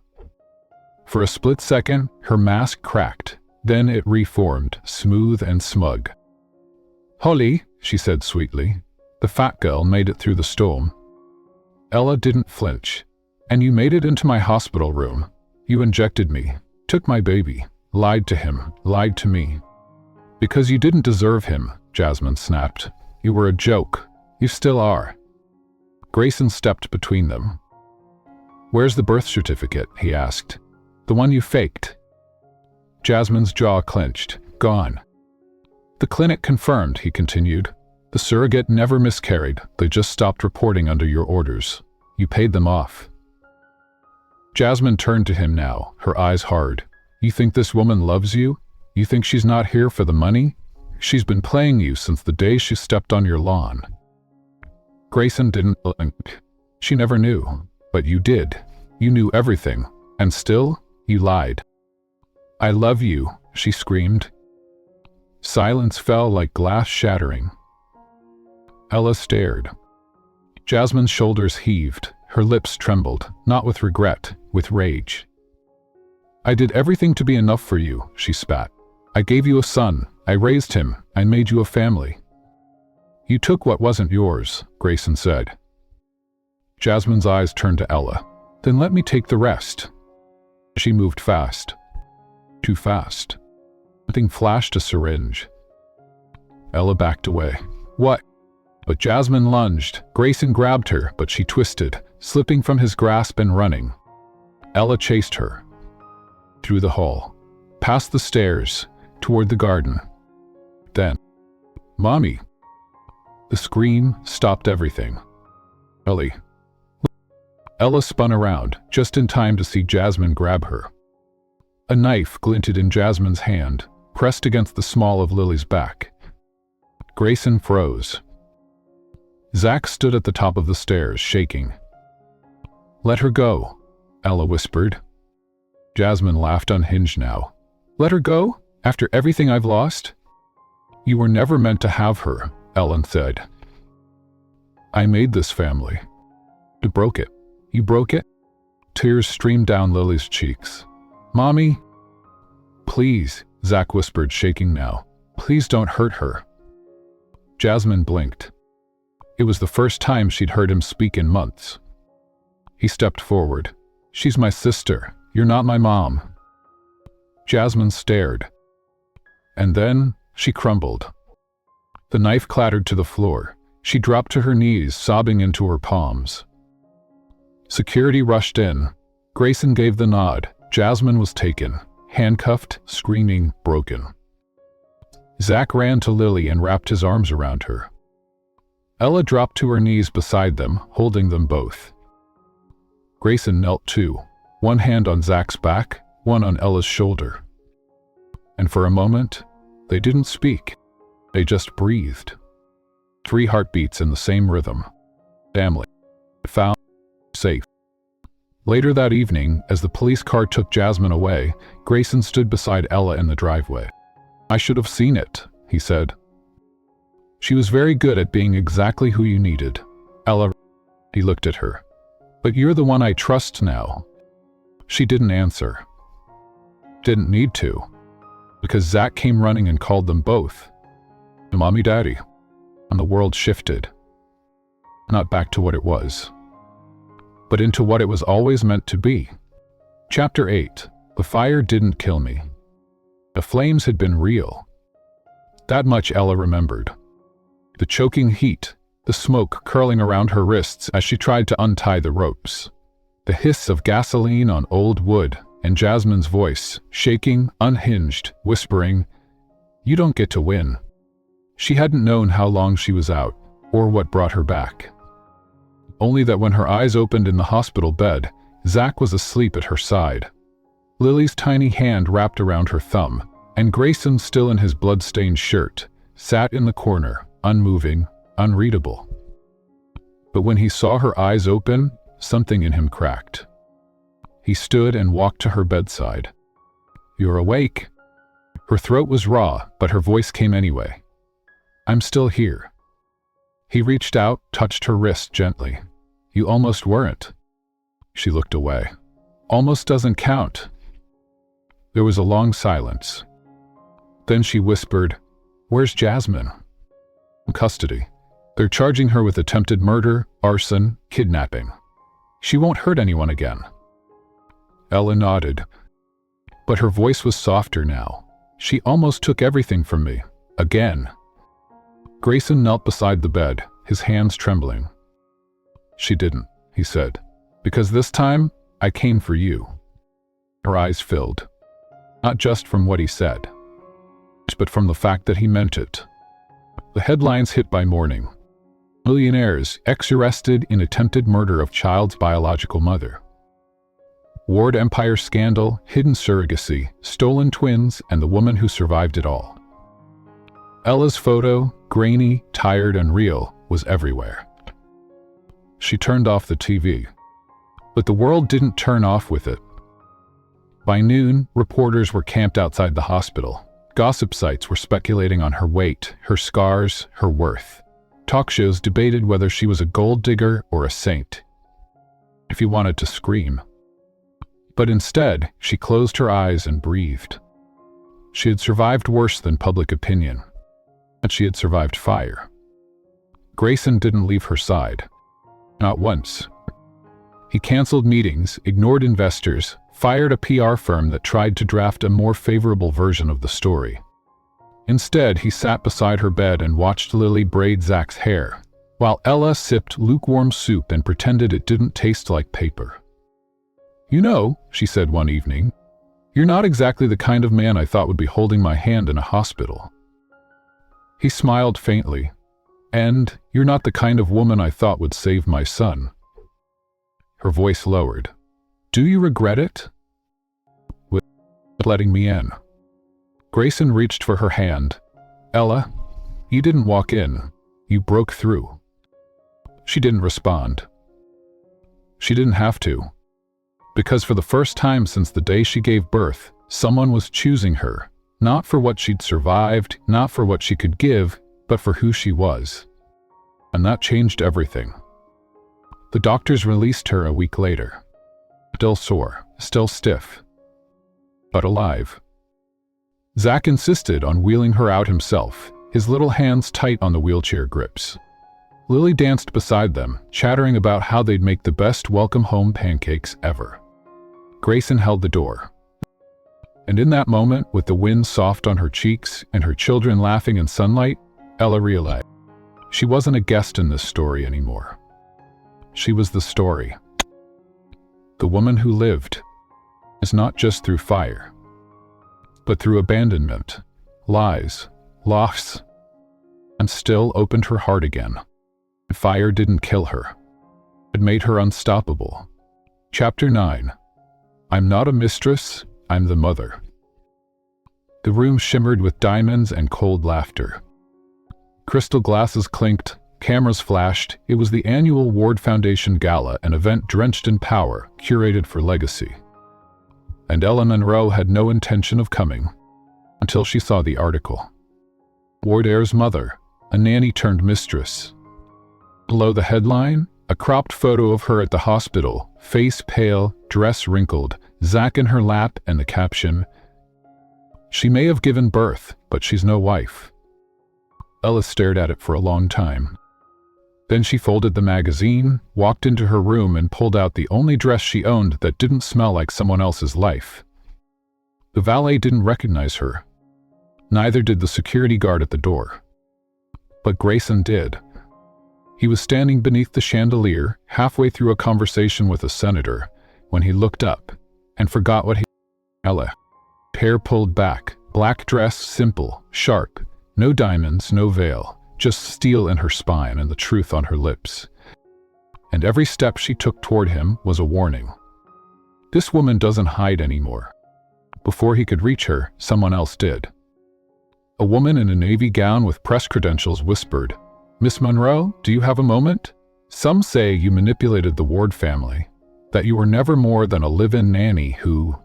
For a split second, her mask cracked. Then it reformed, smooth and smug. "Holly," she said sweetly. "The fat girl made it through the storm." Ella didn't flinch. "And you made it into my hospital room. You injected me, took my baby, lied to him, lied to me." "Because you didn't deserve him," Jasmine snapped. "You were a joke. You still are." Grayson stepped between them. "Where's the birth certificate?" he asked. "The one you faked." Jasmine's jaw clenched. "Gone." "The clinic confirmed," he continued. "The surrogate never miscarried. They just stopped reporting under your orders. You paid them off." Jasmine turned to him now, her eyes hard. "You think this woman loves you? You think she's not here for the money? She's been playing you since the day she stepped on your lawn." Grayson didn't blink. "She never knew. But you did. You knew everything. And still, you lied." "I love you," she screamed. Silence fell like glass shattering. Ella stared. Jasmine's shoulders heaved. Her lips trembled, not with regret, with rage. "I did everything to be enough for you," she spat. "I gave you a son. I raised him. I made you a family." "You took what wasn't yours," Grayson said. Jasmine's eyes turned to Ella. "Then let me take the rest." She moved fast. Too fast. Something flashed a syringe. Ella backed away. "What?" But Jasmine lunged. Grayson grabbed her, but she twisted, slipping from his grasp and running. Ella chased her. Through the hall. Past the stairs. Toward the garden. Then, "Mommy!" The scream stopped everything. "Ellie." Ella spun around, just in time to see Jasmine grab her. A knife glinted in Jasmine's hand, pressed against the small of Lily's back. Grayson froze. Zach stood at the top of the stairs, shaking. "Let her go," Ella whispered. Jasmine laughed, unhinged now. "Let her go? After everything I've lost?" "You were never meant to have her," Ellen said. "I made this family. You broke it." "You broke it?" Tears streamed down Lily's cheeks. "Mommy." "Please," Zach whispered, shaking now. "Please don't hurt her." Jasmine blinked. It was the first time she'd heard him speak in months. He stepped forward. "She's my sister. You're not my mom." Jasmine stared. And then she crumbled. The knife clattered to the floor. She dropped to her knees, sobbing into her palms. Security rushed in. Grayson gave the nod. Jasmine was taken, handcuffed, screaming, broken. Zach ran to Lily and wrapped his arms around her. Ella dropped to her knees beside them, holding them both. Grayson knelt too, one hand on Zach's back, one on Ella's shoulder. And for a moment, they didn't speak. They just breathed. 3 heartbeats in the same rhythm. Family. Found. Safe. Later that evening, as the police car took Jasmine away, Grayson stood beside Ella in the driveway. "I should have seen it," he said. "She was very good at being exactly who you needed." "Ella," he looked at her. "But you're the one I trust now." She didn't answer. Didn't need to, because Zach came running and called them both. "Mommy, Daddy." And the world shifted. Not back to what it was, but into what it was always meant to be. Chapter 8. The fire didn't kill me. The flames had been real. That much Ella remembered. The choking heat, the smoke curling around her wrists as she tried to untie the ropes. The hiss of gasoline on old wood, and Jasmine's voice, shaking, unhinged, whispering, "You don't get to win." She hadn't known how long she was out, or what brought her back. Only that when her eyes opened in the hospital bed, Zach was asleep at her side. Lily's tiny hand wrapped around her thumb, and Grayson, still in his blood-stained shirt, sat in the corner, unmoving, unreadable. But when he saw her eyes open, something in him cracked. He stood and walked to her bedside. "You're awake." Her throat was raw, but her voice came anyway. "I'm still here." He reached out, touched her wrist gently. "You almost weren't." She looked away. "Almost doesn't count." There was a long silence. Then she whispered, "Where's Jasmine?" "In custody. They're charging her with attempted murder, arson, kidnapping. She won't hurt anyone again." Ella nodded, but her voice was softer now. "She almost took everything from me. Again." Grayson knelt beside the bed, his hands trembling. "She didn't," he said, "because this time, I came for you." Her eyes filled, not just from what he said, but from the fact that he meant it. The headlines hit by morning. "Millionaires ex-arrested in attempted murder of child's biological mother." Ward Empire scandal, hidden surrogacy, stolen twins, and the woman who survived it all. Ella's photo, grainy, tired, and real, was everywhere. She turned off the TV. But the world didn't turn off with it. By noon, reporters were camped outside the hospital. Gossip sites were speculating on her weight, her scars, her worth. Talk shows debated whether she was a gold digger or a saint. If you wanted to scream. But instead, she closed her eyes and breathed. She had survived worse than public opinion. And she had survived fire. Grayson didn't leave her side. Not once. He canceled meetings, ignored investors, fired a PR firm that tried to draft a more favorable version of the story. Instead, he sat beside her bed and watched Lily braid Zach's hair, while Ella sipped lukewarm soup and pretended it didn't taste like paper. "You know," she said one evening, "you're not exactly the kind of man I thought would be holding my hand in a hospital." He smiled faintly. "And you're not the kind of woman I thought would save my son." Her voice lowered. "Do you regret it?" "With letting me in." Grayson reached for her hand. "Ella, you didn't walk in. You broke through." She didn't respond. She didn't have to. Because for the first time since the day she gave birth, someone was choosing her, not for what she'd survived, not for what she could give, but for who she was. And that changed everything. The doctors released her a week later. Still sore, still stiff, but alive. Zach insisted on wheeling her out himself, his little hands tight on the wheelchair grips. Lily danced beside them, chattering about how they'd make the best welcome home pancakes ever. Grayson held the door. And in that moment, with the wind soft on her cheeks and her children laughing in sunlight, Ella realized she wasn't a guest in this story anymore. She was the story. The woman who lived is not just through fire, but through abandonment, lies, loss, and still opened her heart again. Fire didn't kill her. It made her unstoppable. Chapter 9. I'm not a mistress, I'm the mother. The room shimmered with diamonds and cold laughter. Crystal glasses clinked, cameras flashed. It was the annual Ward Foundation Gala, an event drenched in power, curated for legacy. And Ella Monroe had no intention of coming, until she saw the article. Ward Heire's mother, a nanny turned mistress. Below the headline, a cropped photo of her at the hospital, face pale, dress wrinkled, Zach in her lap, and the caption, "She may have given birth, but she's no wife." Ella stared at it for a long time. Then she folded the magazine, walked into her room, and pulled out the only dress she owned that didn't smell like someone else's life. The valet didn't recognize her. Neither did the security guard at the door. But Grayson did. He was standing beneath the chandelier, halfway through a conversation with a senator, when he looked up and forgot what he... Ella. Hair pulled back, black dress, simple, sharp, no diamonds, no veil, just steel in her spine and the truth on her lips. And every step she took toward him was a warning. This woman doesn't hide anymore. Before he could reach her, someone else did. A woman in a navy gown with press credentials whispered, "Miss Monroe, do you have a moment? Some say you manipulated the Ward family, that you were never more than a live-in nanny who..."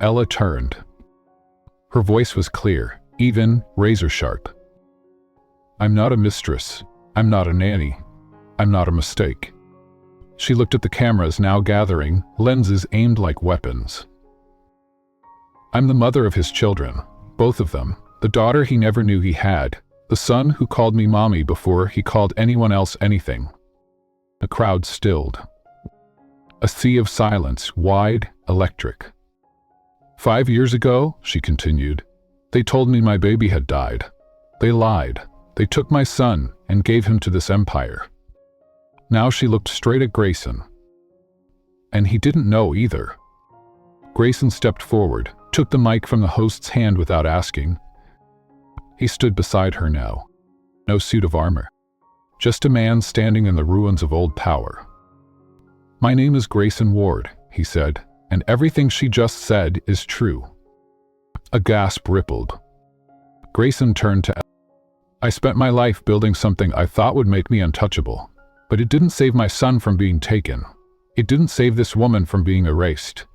Ella turned. Her voice was clear, even, razor-sharp. "I'm not a mistress. I'm not a nanny. I'm not a mistake." She looked at the cameras now gathering, lenses aimed like weapons. "I'm the mother of his children, both of them, the daughter he never knew he had, the son who called me mommy before he called anyone else anything." The crowd stilled. A sea of silence, wide, electric. "5 years ago," she continued, "they told me my baby had died. They lied. They took my son and gave him to this empire." Now she looked straight at Grayson. And he didn't know either. Grayson stepped forward, took the mic from the host's hand without asking. He stood beside her now. No suit of armor. Just a man standing in the ruins of old power. "My name is Grayson Ward," he said, "and everything she just said is true." A gasp rippled. Grayson turned to Ella. "I spent my life building something I thought would make me untouchable, but it didn't save my son from being taken. It didn't save this woman from being erased."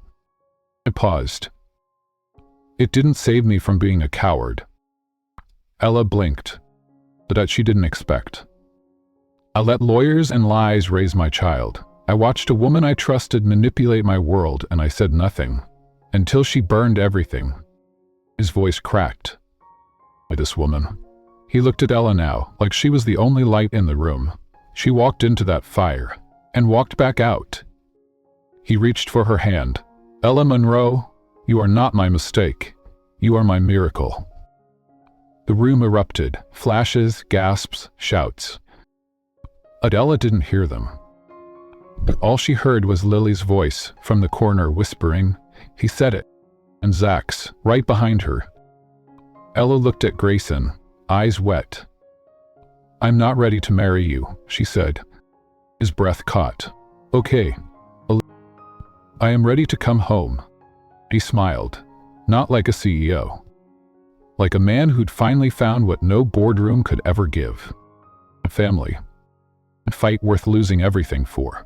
I paused. "It didn't save me from being a coward." Ella blinked, but that she didn't expect. "I let lawyers and lies raise my child. I watched a woman I trusted manipulate my world, and I said nothing, until she burned everything." His voice cracked. "This woman." He looked at Ella now, like she was the only light in the room. She walked into that fire, and walked back out. He reached for her hand. "Ella Monroe, you are not my mistake. You are my miracle." The room erupted, flashes, gasps, shouts. But Ella didn't hear them. All she heard was Lily's voice from the corner whispering, "He said it," and Zach's, right behind her. Ella looked at Grayson, eyes wet. "I'm not ready to marry you," she said. His breath caught. "Okay. I am ready to come home." He smiled, not like a CEO. Like a man who'd finally found what no boardroom could ever give. A family. A fight worth losing everything for.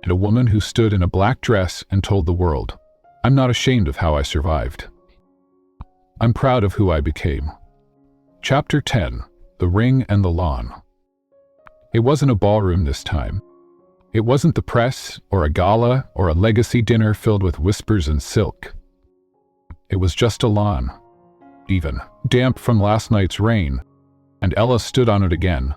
And a woman who stood in a black dress and told the world, "I'm not ashamed of how I survived. I'm proud of who I became." Chapter 10. The Ring and the Lawn. It wasn't a ballroom this time. It wasn't the press, or a gala, or a legacy dinner filled with whispers and silk. It was just a lawn, even, damp from last night's rain, and Ella stood on it again,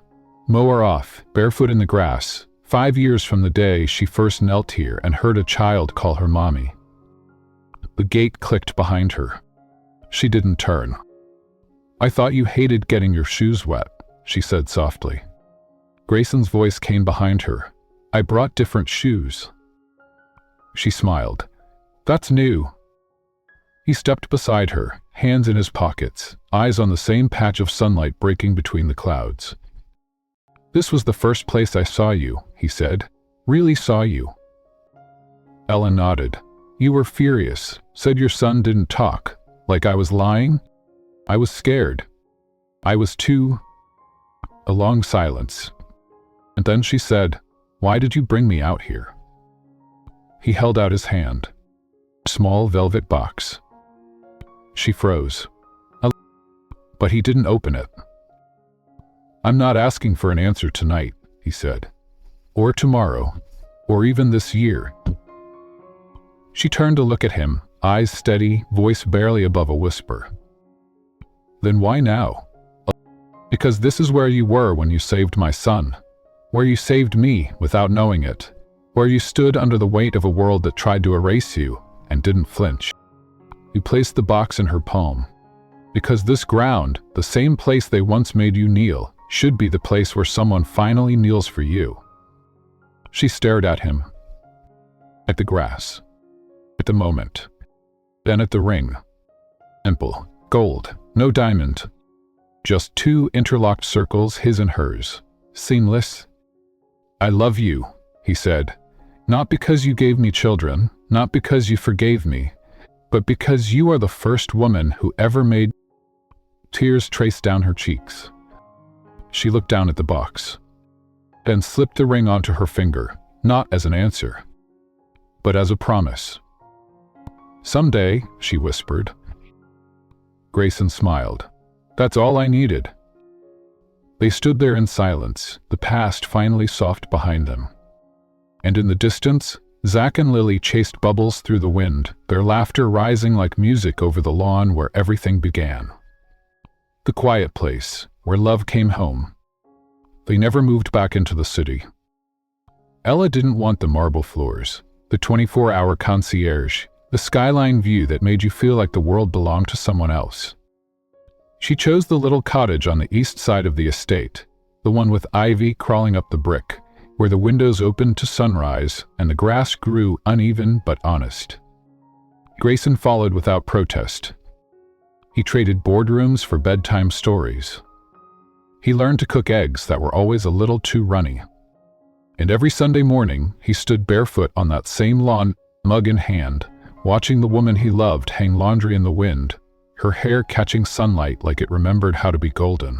mower off, barefoot in the grass, 5 years from the day she first knelt here and heard a child call her mommy. The gate clicked behind her. She didn't turn. "I thought you hated getting your shoes wet," she said softly. Grayson's voice came behind her. "I brought different shoes." She smiled. "That's new." He stepped beside her, hands in his pockets, eyes on the same patch of sunlight breaking between the clouds. "This was the first place I saw you," he said. "Really saw you." Ella nodded. "You were furious, said your son didn't talk, like I was lying? I was scared. I was too—" A long silence. And then she said, "Why did you bring me out here?" He held out his hand. Small velvet box. She froze. But he didn't open it. "I'm not asking for an answer tonight," he said. "Or tomorrow. Or even this year." She turned to look at him, eyes steady, voice barely above a whisper. "Then why now?" "Because this is where you were when you saved my son. Where you saved me without knowing it. Where you stood under the weight of a world that tried to erase you and didn't flinch." He placed the box in her palm. "Because this ground, the same place they once made you kneel, should be the place where someone finally kneels for you." She stared at him. At the grass. At the moment. Then at the ring. Simple. Gold. No diamond. Just 2 interlocked circles, his and hers. Seamless. "I love you," he said. "Not because you gave me children, not because you forgave me, but because you are the first woman who ever made—" Tears traced down her cheeks. She looked down at the box, then slipped the ring onto her finger, not as an answer, but as a promise. "Someday," she whispered. Grayson smiled. "That's all I needed." They stood there in silence, the past finally soft behind them. And in the distance, Zach and Lily chased bubbles through the wind, their laughter rising like music over the lawn where everything began. The quiet place, where love came home. They never moved back into the city. Ella didn't want the marble floors, the 24-hour concierge, the skyline view that made you feel like the world belonged to someone else. She chose the little cottage on the east side of the estate, the one with ivy crawling up the brick, where the windows opened to sunrise and the grass grew uneven but honest. Grayson followed without protest. He traded boardrooms for bedtime stories. He learned to cook eggs that were always a little too runny. And every Sunday morning, he stood barefoot on that same lawn, mug in hand, watching the woman he loved hang laundry in the wind, her hair catching sunlight like it remembered how to be golden.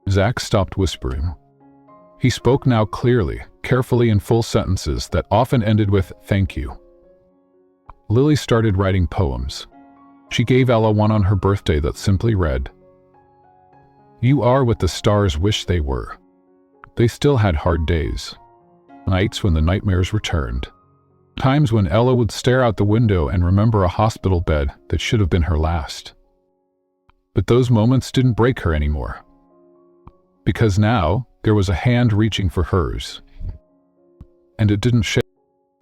Zach stopped whispering. He spoke now clearly, carefully in full sentences that often ended with "thank you." Lily started writing poems. She gave Ella one on her birthday that simply read, "You are what the stars wish they were." They still had hard days. Nights when the nightmares returned. Times when Ella would stare out the window and remember a hospital bed that should have been her last. But those moments didn't break her anymore. Because now, there was a hand reaching for hers. And it didn't shake.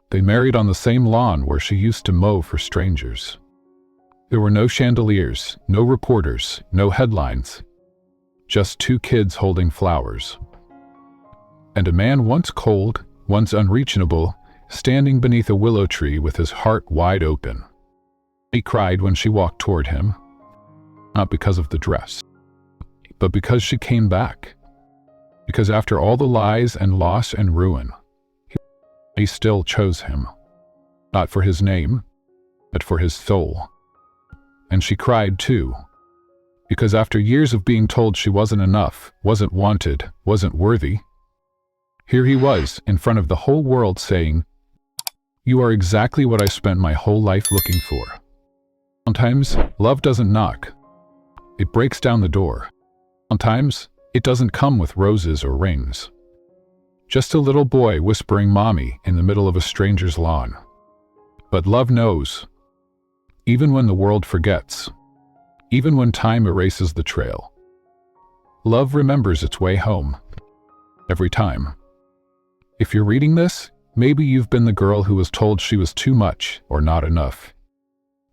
They married on the same lawn where she used to mow for strangers. There were no chandeliers, no reporters, no headlines. Just 2 kids holding flowers. And a man once cold, once unreachable, standing beneath a willow tree with his heart wide open. He cried when she walked toward him. Not because of the dress, but because she came back. Because after all the lies and loss and ruin, he still chose him. Not for his name, but for his soul. And she cried too. Because after years of being told she wasn't enough, wasn't wanted, wasn't worthy, Here he was, in front of the whole world, saying, "You are exactly what I spent my whole life looking for." Sometimes, love doesn't knock. It breaks down the door. Sometimes, it doesn't come with roses or rings. Just a little boy whispering "mommy" in the middle of a stranger's lawn. But love knows. Even when the world forgets. Even when time erases the trail. Love remembers its way home. Every time. If you're reading this, maybe you've been the girl who was told she was too much or not enough.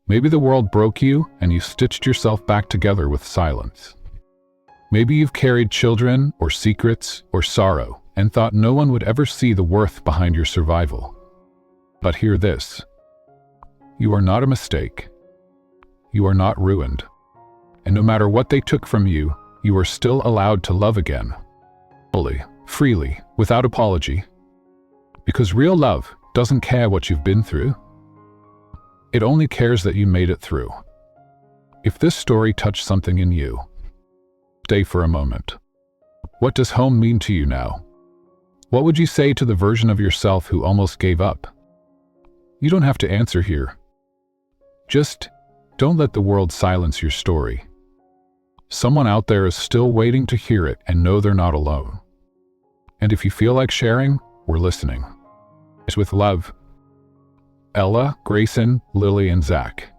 Maybe the world broke you and you stitched yourself back together with silence. Maybe you've carried children or secrets or sorrow and thought no one would ever see the worth behind your survival. But hear this. You are not a mistake. You are not ruined. And no matter what they took from you, you are still allowed to love again. Fully, freely, without apology. Because real love doesn't care what you've been through. It only cares that you made it through. If this story touched something in you, stay for a moment. What does home mean to you now? What would you say to the version of yourself who almost gave up? You don't have to answer here. Just don't let the world silence your story. Someone out there is still waiting to hear it and know they're not alone. And if you feel like sharing, we're listening. It's with love. Ella, Grayson, Lily, and Zach.